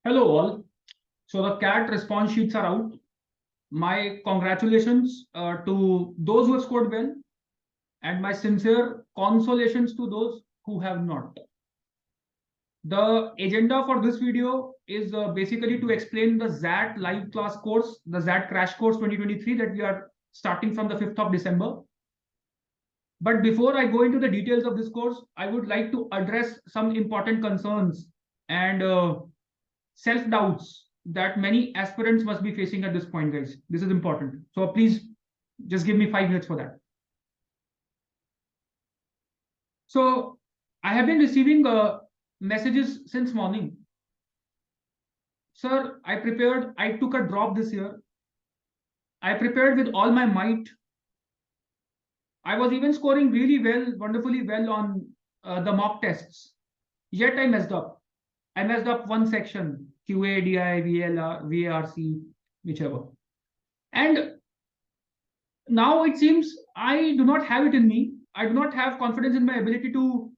Hello all. So the CAT response sheets are out. My congratulations to those who have scored well, and my sincere consolations to those who have not. The agenda for this video is basically to explain the XAT live class course, the XAT crash course 2023 that we are starting from the 5th of December. But before I go into the details of this course, I would like to address some important concerns and self-doubts that many aspirants must be facing at this point, guys. This is important. So please just give me 5 minutes for that. So I have been receiving messages since morning. Sir, I took a drop this year. I prepared with all my might. I was even scoring really well, wonderfully well on the mock tests. Yet I messed up. I messed up one section, QA, DI, VLR, VARC, whichever. And now it seems I do not have it in me. I do not have confidence in my ability to,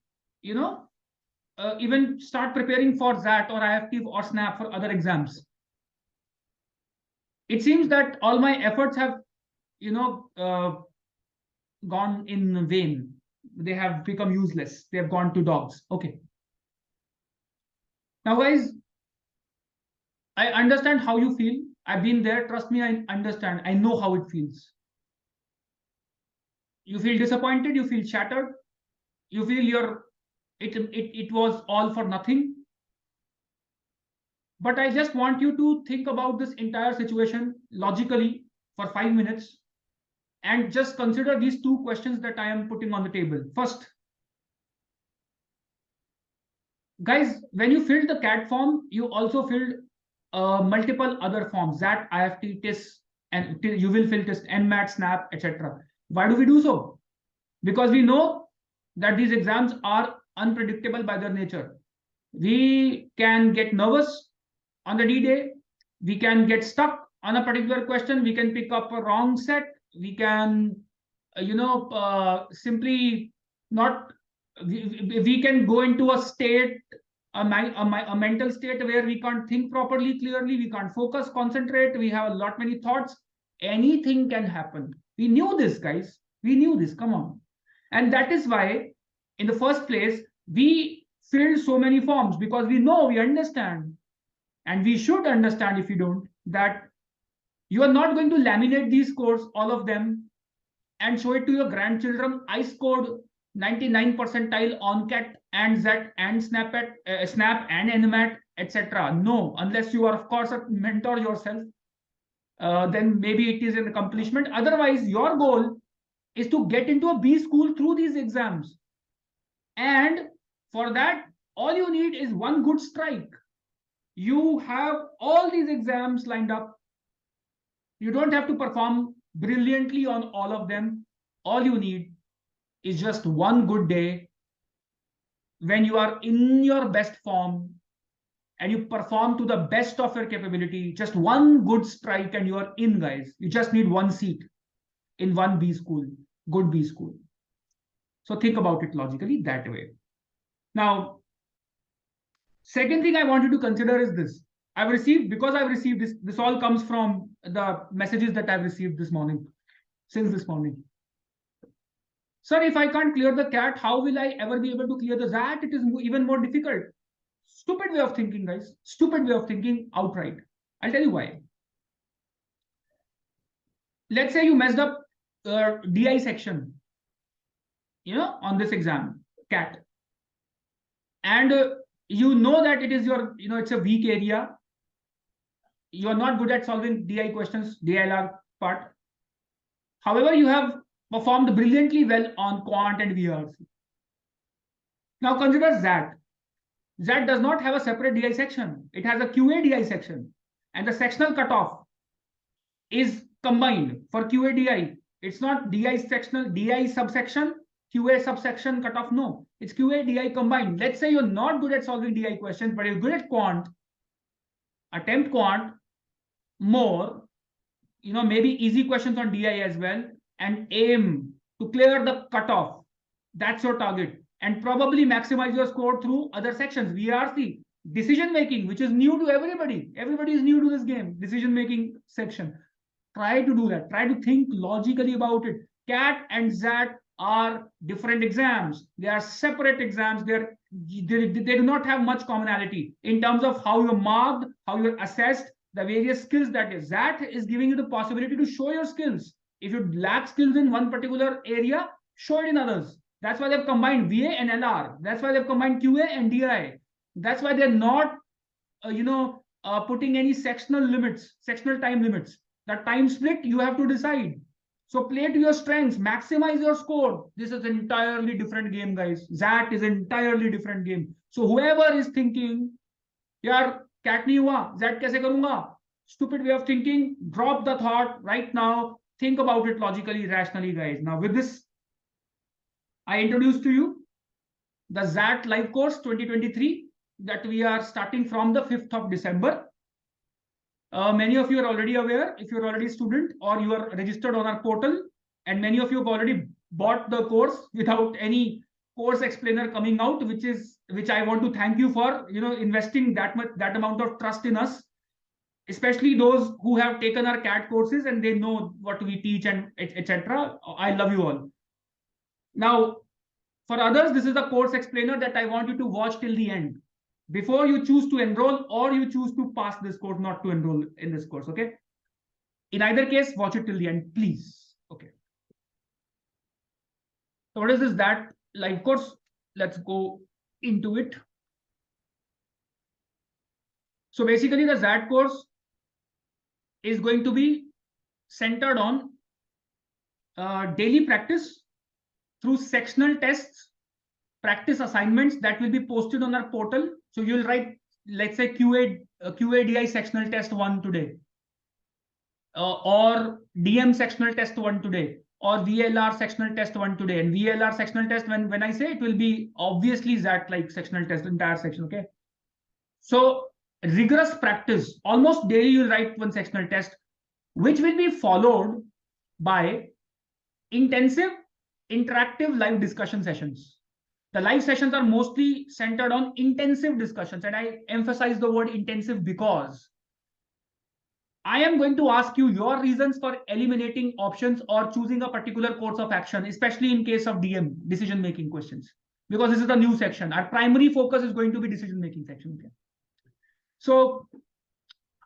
even start preparing for XAT or IFT or SNAP for other exams. It seems that all my efforts have, gone in vain. They have become useless. They have gone to dogs. Okay. Now, guys, I understand how you feel. I've been there. Trust me, I understand. I know how it feels. You feel disappointed. You feel shattered. You feel it was all for nothing. But I just want you to think about this entire situation logically for 5 minutes and just consider these two questions that I am putting on the table. First, guys, when you filled the CAT form, you also filled multiple other forms, XAT, IFT, TIS, and you will fill TIS, NMAT, SNAP, etc. Why do we do so? Because we know that these exams are unpredictable by their nature. We can get nervous on the D-Day. We can get stuck on a particular question. We can pick up a wrong set. We can, simply not. We can go into a state, a mental state where we can't think properly, clearly. We can't focus, concentrate. We have a lot many thoughts. Anything can happen. We knew this, guys. We knew this. Come on. And that is why, in the first place, we filled so many forms, because we know, we understand, and we should understand, if you don't, that you are not going to laminate these scores, all of them, and show it to your grandchildren. I scored 99 percentile on CAT and XAT and SNAP and NMAT, etc. No, unless you are, of course, a mentor yourself, then maybe it is an accomplishment. Otherwise, your goal is to get into a B school through these exams. And for that, all you need is one good strike. You have all these exams lined up. You don't have to perform brilliantly on all of them. All you need is just one good day when you are in your best form and you perform to the best of your capability. Just one good strike and you are in, guys. You just need one seat in one B school, good B school. So think about it logically that way. Now, second thing I want you to consider is this. I've received this all comes from the messages that I've received this morning, since this morning. Sir, if I can't clear the CAT, how will I ever be able to clear the XAT? It is even more difficult. Stupid way of thinking, guys. Stupid way of thinking outright. I'll tell you why. Let's say you messed up DI section, on this exam, CAT. And you know that it is your, it's a weak area. You are not good at solving DI questions, DILR part. However, you have performed brilliantly well on quant and VRC. Now consider XAT. XAT does not have a separate DI section. It has a QA DI section. And the sectional cutoff is combined for QA DI. It's not DI sectional, DI subsection, QA subsection cutoff. No, it's QA DI combined. Let's say you're not good at solving DI questions, but you're good at quant. Attempt quant more, maybe easy questions on DI as well, and aim to clear the cutoff. That's your target. And probably maximize your score through other sections, VRC, Decision making, which is new to everybody. Everybody is new to this game, decision making section. Try to do that. Try to think logically about it. CAT and XAT are different exams. They are separate exams. They do not have much commonality in terms of how you're marked, how you're assessed, the various skills that is. XAT is giving you the possibility to show your skills. If you lack skills in one particular area, show it in others. That's why they've combined VA and LR. That's why they've combined QA and DI. That's why they're not, putting any sectional limits, sectional time limits. The time split, you have to decide. So play to your strengths, maximize your score. This is an entirely different game, guys. XAT is an entirely different game. So whoever is thinking, yaar, CAT nahi hua, XAT kaise karunga? Stupid way of thinking, drop the thought right now. Think about it logically, rationally, guys. Now with this, I introduce to you the XAT live course 2023 that we are starting from the 5th of December. Many of you are already aware, if you're already a student or you are registered on our portal, and many of you have already bought the course without any course explainer coming out, which I want to thank you for, investing that amount of trust in us, especially those who have taken our CAT courses and they know what we teach and etc. I love you all. Now, for others, this is the course explainer that I want you to watch till the end before you choose to enroll or you choose to pass this course, not to enroll in this course. Okay. In either case, watch it till the end, please. Okay. So what is this XAT live course? Let's go into it. So basically, the XAT course is going to be centered on daily practice through sectional tests, practice assignments that will be posted on our portal. So you'll write, let's say QADI sectional test 1 today, or DM sectional test 1 today, or VLR sectional test 1 today. And VLR sectional test, when I say, it will be obviously XAT like sectional test, entire section. Okay. So rigorous practice, almost daily you'll write one sectional test, which will be followed by intensive interactive live discussion sessions. The live sessions are mostly centered on intensive discussions, and I emphasize the word intensive because I am going to ask you your reasons for eliminating options or choosing a particular course of action, especially in case of DM, decision making questions, because this is the new section. Our primary focus is going to be decision making section. Okay? So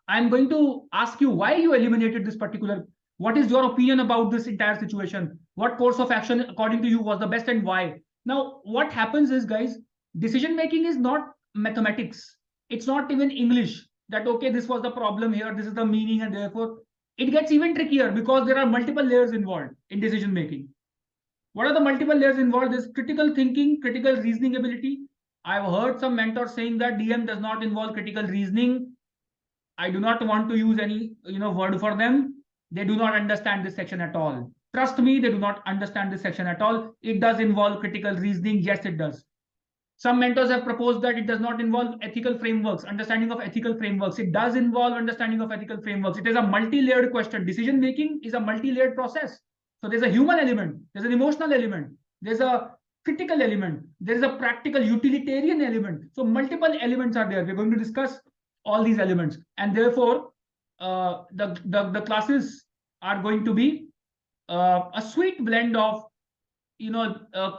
I'm going to ask you why you eliminated this particular. What is your opinion about this entire situation? What course of action, according to you, was the best and why? Now, what happens is, guys, decision making is not mathematics. It's not even English. That, okay, this was the problem here, this is the meaning, and therefore it gets even trickier because there are multiple layers involved in decision making. What are the multiple layers involved? There's critical thinking, critical reasoning ability. I've heard some mentors saying that DM does not involve critical reasoning. I do not want to use any word for them. They do not understand this section at all. Trust me, they do not understand this section at all. It does involve critical reasoning. Yes, it does. Some mentors have proposed that it does not involve ethical frameworks, understanding of ethical frameworks. It does involve understanding of ethical frameworks. It is a multi-layered question. Decision making is a multi-layered process. So there's a human element, there's an emotional element, there's a critical element, there is a practical utilitarian element. So multiple elements are there. We're going to discuss all these elements, and therefore the classes are going to be a sweet blend of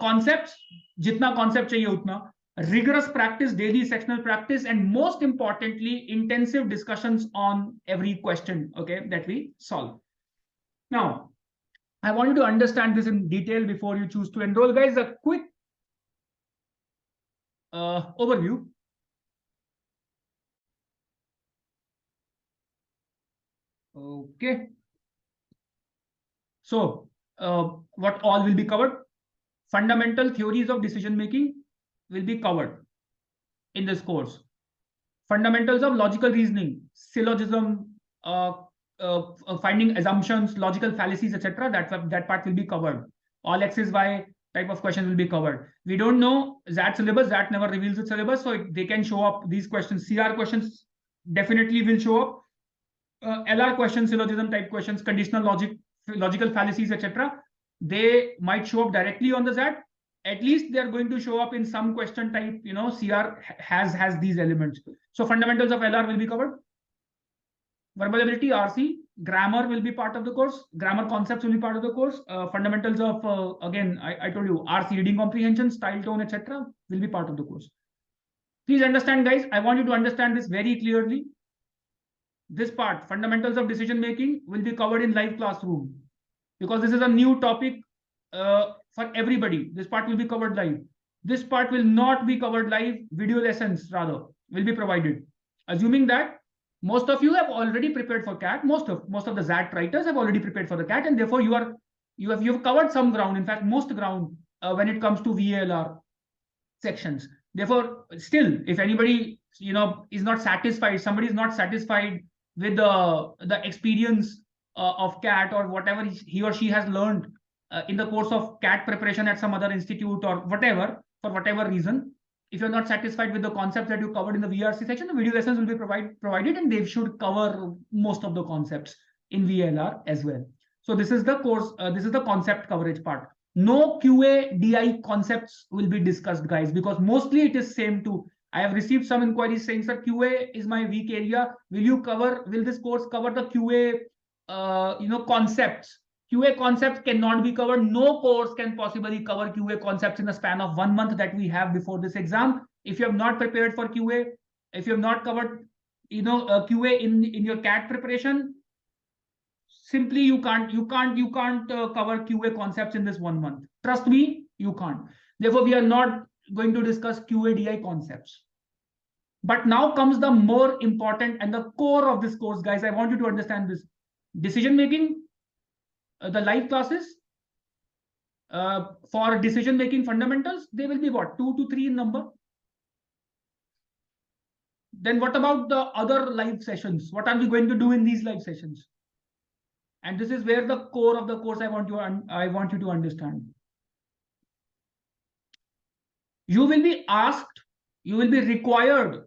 concepts, jitna concept chahiye utna, rigorous practice, daily sectional practice, and most importantly, intensive discussions on every question, okay, that we solve. Now, I want you to understand this in detail before you choose to enroll, guys. A quick overview. Okay. So, what all will be covered? Fundamental theories of decision making will be covered in this course. Fundamentals of logical reasoning, syllogism, finding assumptions, logical fallacies, etc. That part will be covered. All X is Y type of questions will be covered. We don't know XAT syllabus. XAT never reveals its syllabus, so they can show up. These questions, CR questions, definitely will show up. LR questions, syllogism type questions, conditional logic, logical fallacies, etc. They might show up directly on the XAT. at least they're going to show up in some question type, CR has these elements. So fundamentals of LR will be covered. Verbal ability, RC, grammar will be part of the course. Grammar concepts will be part of the course. Fundamentals of, again, I told you, RC, reading comprehension, style, tone, etc. will be part of the course. Please understand, guys, I want you to understand this very clearly. This part, fundamentals of decision making, will be covered in live classroom, because this is a new topic for everybody. This part will be covered live. This part will not be covered live. Video lessons rather will be provided. Assuming that most of you have already prepared for CAT, most of the XAT writers have already prepared for the CAT, and therefore you have covered some ground. In fact, most ground when it comes to VALR sections. Therefore, still, if anybody is not satisfied, somebody is not satisfied with the experience of CAT or whatever he or she has learned in the course of CAT preparation at some other institute or whatever, for whatever reason, if you're not satisfied with the concepts that you covered in the VRC section, the video lessons will be provided, and they should cover most of the concepts in VLR as well. So this is the course, this is the concept coverage part. No QA DI concepts will be discussed, guys, because mostly it is same too. I have received some inquiries saying, sir, QA is my weak area. Will this course cover the QA concepts? QA concepts cannot be covered. No course can possibly cover QA concepts in a span of 1 month that we have before this exam. If you have not prepared for QA, if you have not covered, QA in your CAT preparation, simply you can't cover QA concepts in this 1 month. Trust me, you can't. Therefore, we are not going to discuss QA DI concepts. But now comes the more important and the core of this course, guys. I want you to understand this. Decision making. The live classes for decision making fundamentals, they will be what, 2 to 3 in number. Then what about the other live sessions? What are we going to do in these live sessions? And this is where the core of the course I want you to understand. You will be asked, you will be required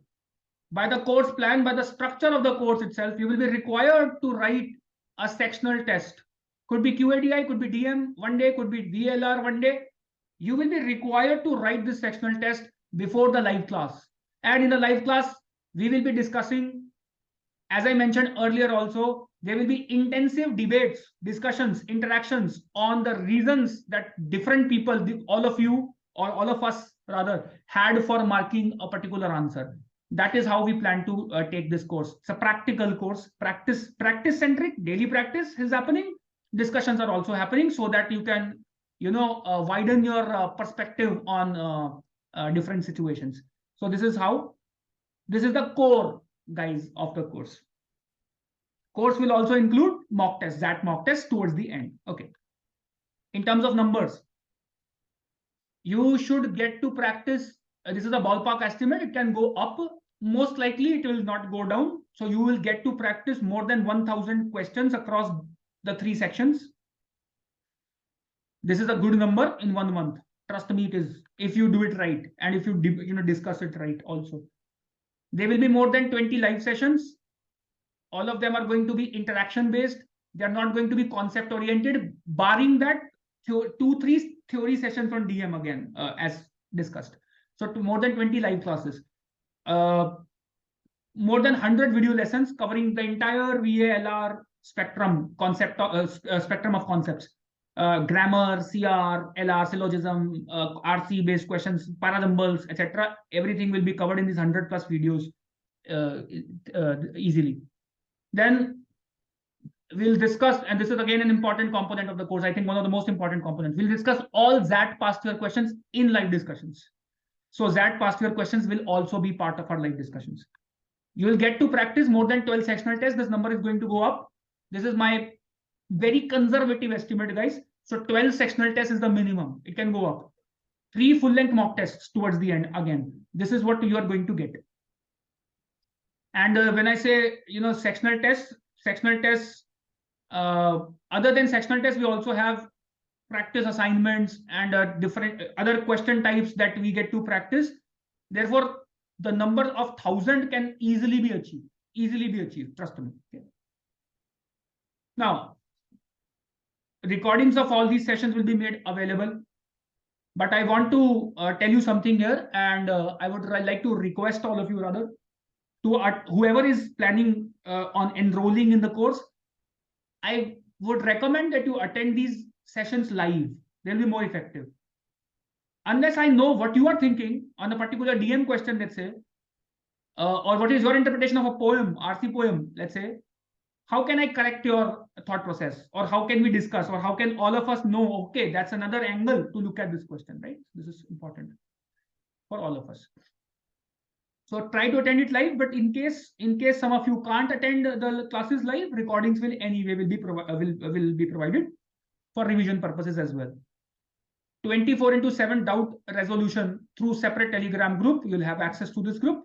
by the course plan, by the structure of the course itself, you will be required to write a sectional test. Could be QADI, could be DM one day, could be VLR one day. You will be required to write this sectional test before the live class. And in the live class, we will be discussing, as I mentioned earlier also, there will be intensive debates, discussions, interactions on the reasons that different people, all of you or all of us rather, had for marking a particular answer. That is how we plan to take this course. It's a practical course, practice centric, daily practice is happening. Discussions are also happening so that you can, widen your perspective on different situations. So this is the core, guys, of the course. Course will also include mock tests, XAT mock tests towards the end. Okay. In terms of numbers, you should get to practice. This is a ballpark estimate. It can go up. Most likely it will not go down. So you will get to practice more than 1,000 questions across the 3 sections. This is a good number in 1 month. Trust me, it is, if you do it right and if you discuss it right also. There will be more than 20 live sessions. All of them are going to be interaction based. They are not going to be concept oriented, barring that 2-3 theory sessions on DM again, as discussed. So more than 20 live classes. More than 100 video lessons covering the entire VALR spectrum spectrum of concepts. Grammar, CR, LR, syllogism, RC based questions, paralymbles, etc. Everything will be covered in these 100+ videos easily. Then we'll discuss, and this is again an important component of the course, I think one of the most important components. We'll discuss all XAT past year questions in live discussions. So XAT past year questions will also be part of our live discussions. You will get to practice more than 12 sectional tests. This number is going to go up. This is my very conservative estimate, guys. So 12 sectional tests is the minimum. It can go up. 3 full-length mock tests towards the end. Again, this is what you are going to get. And when I say, sectional tests, other than sectional tests, we also have practice assignments and different other question types that we get to practice. Therefore, the number of 1,000 can easily be achieved. Trust me. Okay. Now, recordings of all these sessions will be made available. But I want to tell you something here, and I would like to request all of you rather to whoever is planning on enrolling in the course, I would recommend that you attend these sessions live. They'll be more effective. Unless I know what you are thinking on a particular DM question, let's say, or what is your interpretation of a poem, RC poem, let's say, how can I correct your thought process? Or how can we discuss? Or how can all of us know, okay, that's another angle to look at this question, right? This is important for all of us. So try to attend it live, but in case some of you can't attend the classes live, recordings will anyway will be provided for revision purposes as well. 24/7 doubt resolution through separate Telegram group. You'll have access to this group.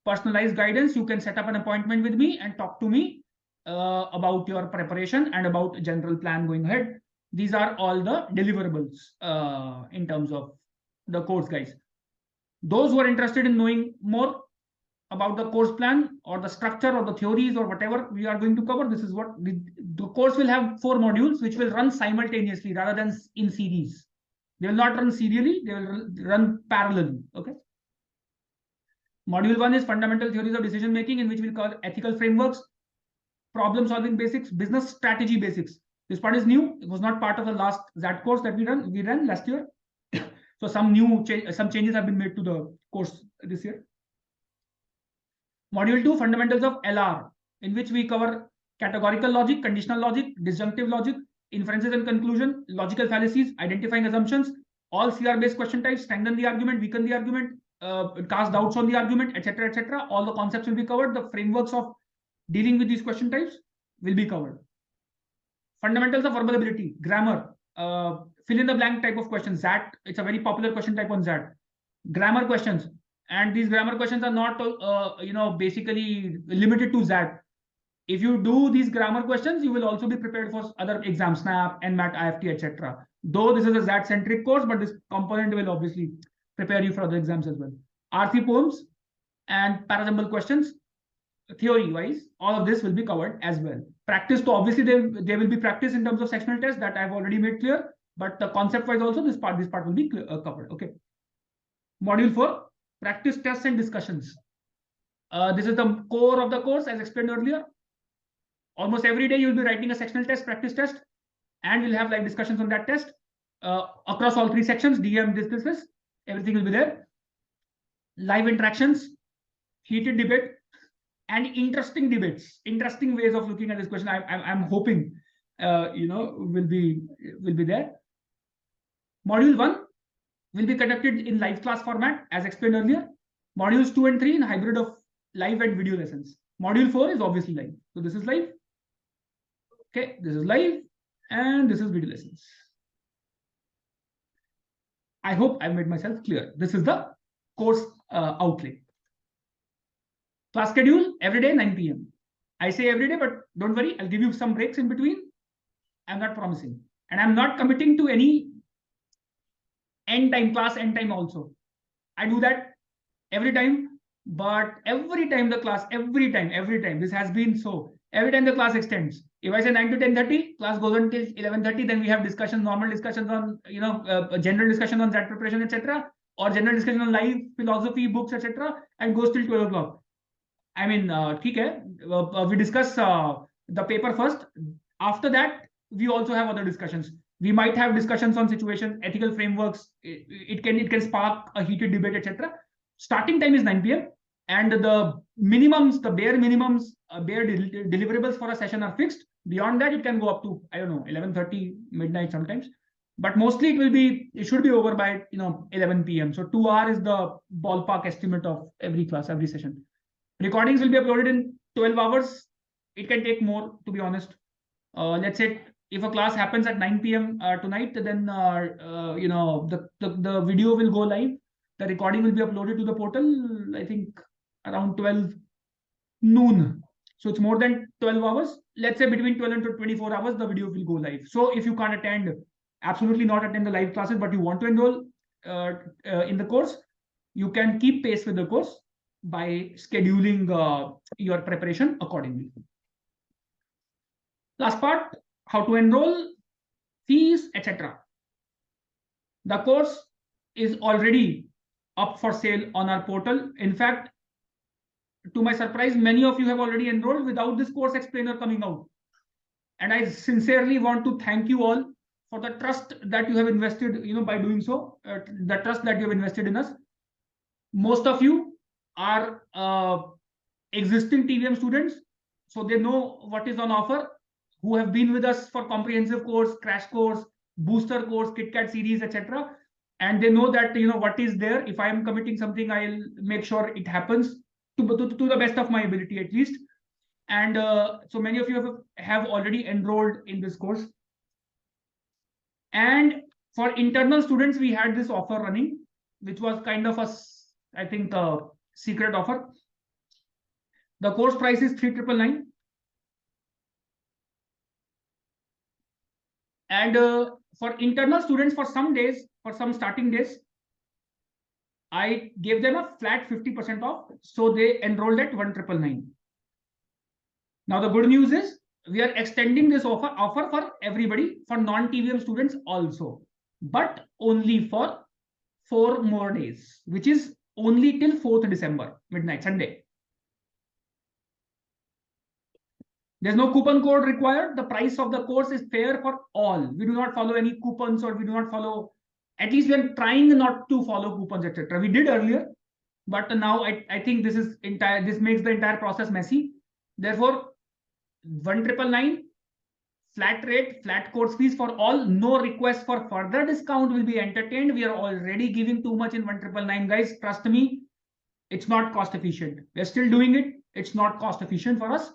Personalized guidance. You can set up an appointment with me and talk to me about your preparation and about general plan going ahead. These are all the deliverables in terms of the course, guys. Those who are interested in knowing more about the course plan or the structure or the theories or whatever we are going to cover, this is what the course will have 4 modules which will run simultaneously rather than in series. They will not run serially, they will run parallelly. Okay. Module 1 is fundamental theories of decision making, in which we'll cover ethical frameworks, problem solving basics, business strategy basics. This part is new. It was not part of the last XAT course that we ran last year. So some changes have been made to the course this year. Module 2, fundamentals of LR, in which we cover categorical logic, conditional logic, disjunctive logic, inferences and conclusion, logical fallacies, identifying assumptions, all CR-based question types, strengthen the argument, weaken the argument, cast doubts on the argument, etc., etc. All the concepts will be covered. The frameworks of dealing with these question types will be covered. Fundamentals of verbal ability, grammar, fill in the blank type of questions. XAT, it's a very popular question type on XAT. Grammar questions, and these grammar questions are not, basically limited to XAT. If you do these grammar questions, you will also be prepared for other exams, SNAP, NMAT, IFT, etc. Though this is a XAT-centric course, but this component will obviously prepare you for other exams as well. RC poems and parasymbol questions, theory-wise, all of this will be covered as well. Practice, so obviously there will be practice in terms of sectional tests that I've already made clear, but the concept-wise also this part will be covered. Okay. Module 4, practice tests and discussions. This is the core of the course, as explained earlier. Almost every day you'll be writing a sectional test, practice test, and we'll have live discussions on that test across all 3 sections, DM, this, everything will be there. Live interactions, heated debate, and interesting debates, interesting ways of looking at this question. I'm hoping, will be there. Module 1 will be conducted in live class format, as explained earlier. Modules 2 and 3 in hybrid of live and video lessons. Module 4 is obviously live. So this is live. Okay, this is live, and this is video lessons. I hope I've made myself clear. This is the course outlay. Class schedule, every day 9 p.m. I say every day, but don't worry, I'll give you some breaks in between. I'm not promising. And I'm not committing to any end time, class end time also. I do that every time, but every time the class, every time, this has been so. Every time the class extends. If I say 9 to 10:30, class goes until 11:30, then we have discussions, normal discussions on, general discussion on XAT preparation, etc., or general discussion on life, philosophy, books, etc., and goes till 12 o'clock. I mean, we discuss the paper first. After that, we also have other discussions. We might have discussions on situations, ethical frameworks. It can spark a heated debate, etc. Starting time is 9 p.m. and the minimums, the bare minimums, bare deliverables for a session are fixed. Beyond that, it can go up to, I don't know, 11:30, midnight sometimes. But mostly it should be over by 11 p.m. So 2 hours is the ballpark estimate of every class, every session. Recordings will be uploaded in 12 hours. It can take more, to be honest. Let's say if a class happens at 9 p.m. Tonight, then the video will go live. The recording will be uploaded to the portal, I think, around 12 noon. So it's more than 12 hours. Let's say between 12 and 24 hours, the video will go live. So if you can't attend, absolutely not attend the live classes, but you want to enroll in the course, you can keep pace with the course by scheduling your preparation accordingly. Last part, how to enroll, fees, etc. The course is already up for sale on our portal. In fact, to my surprise, many of you have already enrolled without this course explainer coming out. And I sincerely want to thank you all for the trust that you have invested, by doing so, the trust that you have invested in us. Most of you are existing TVM students, so they know what is on offer, who have been with us for comprehensive course, crash course, booster course, KitKat series, etc. And they know that what is there. If I am committing something, I'll make sure it happens to the best of my ability, at least. And so many of you have already enrolled in this course. And for internal students, we had this offer running, which was kind of I think a secret offer. The course price is 3,999. And for internal students, for some days, for some starting days, I gave them a flat 50% off. So they enrolled at 1,999. Now, the good news is we are extending this offer for everybody, for non-TVM students also, but only for 4 more days, which is only till 4th December, midnight, Sunday. There's no coupon code required. The price of the course is fair for all. We do not follow any coupons, or we do not follow, at least we are trying not to follow coupons, etc. We did earlier, but now I think this makes the entire process messy. Therefore, 1,999, flat rate, flat course fees for all. No request for further discount will be entertained. We are already giving too much in 1,999, guys. Trust me, it's not cost efficient. We're still doing it. It's not cost efficient for us.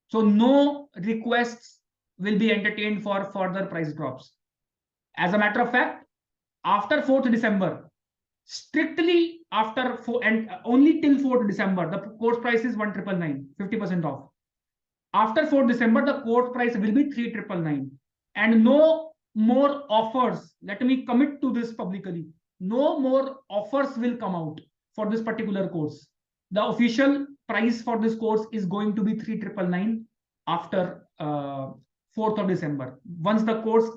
So no requests will be entertained for further price drops. As a matter of fact, after 4th December, strictly after and only till 4th December, the course price is 1,999, 50% off. After 4th December, the course price will be 3,999, and no more offers. Let me commit to this publicly. No more offers will come out for this particular course. The official price for this course is going to be 3,999 after 4th of December, once the course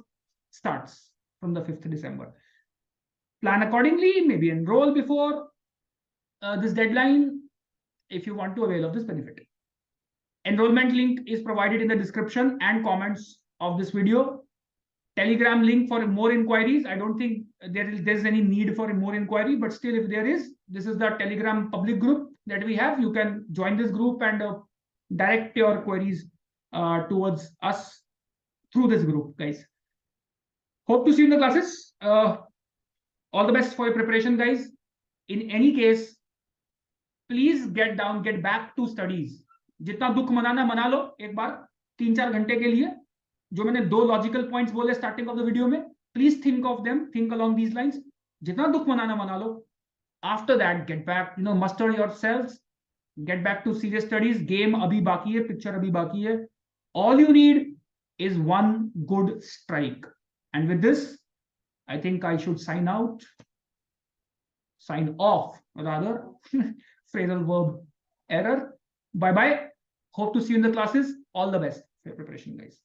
starts from the 5th December. Plan accordingly, maybe enroll before this deadline if you want to avail of this benefit. Enrollment link is provided in the description and comments of this video. Telegram link for more inquiries. I don't think there's any need for more inquiry, but still, if there is, this is the Telegram public group that we have. You can join this group and direct your queries towards us through this group, guys. Hope to see you in the classes. All the best for your preparation, guys. In any case, please get back to studies. जितना दुख मनाना मना लो एक बार 3-4 घंटे के लिए. जो मैंने 2 लॉजिकल पॉइंट्स बोले स्टार्टिंग ऑफ द वीडियो में, please think of them, think along these lines. जितना दुख मनाना मना लो. After that get back, muster yourselves, get back to serious studies. Game अभी बाकी है, पिक्चर अभी बाकी है. All you need is one good strike. And with this, I think I should sign off rather. Phrasal verb error. Bye bye. Hope to see you in the classes. All the best for your preparation, guys.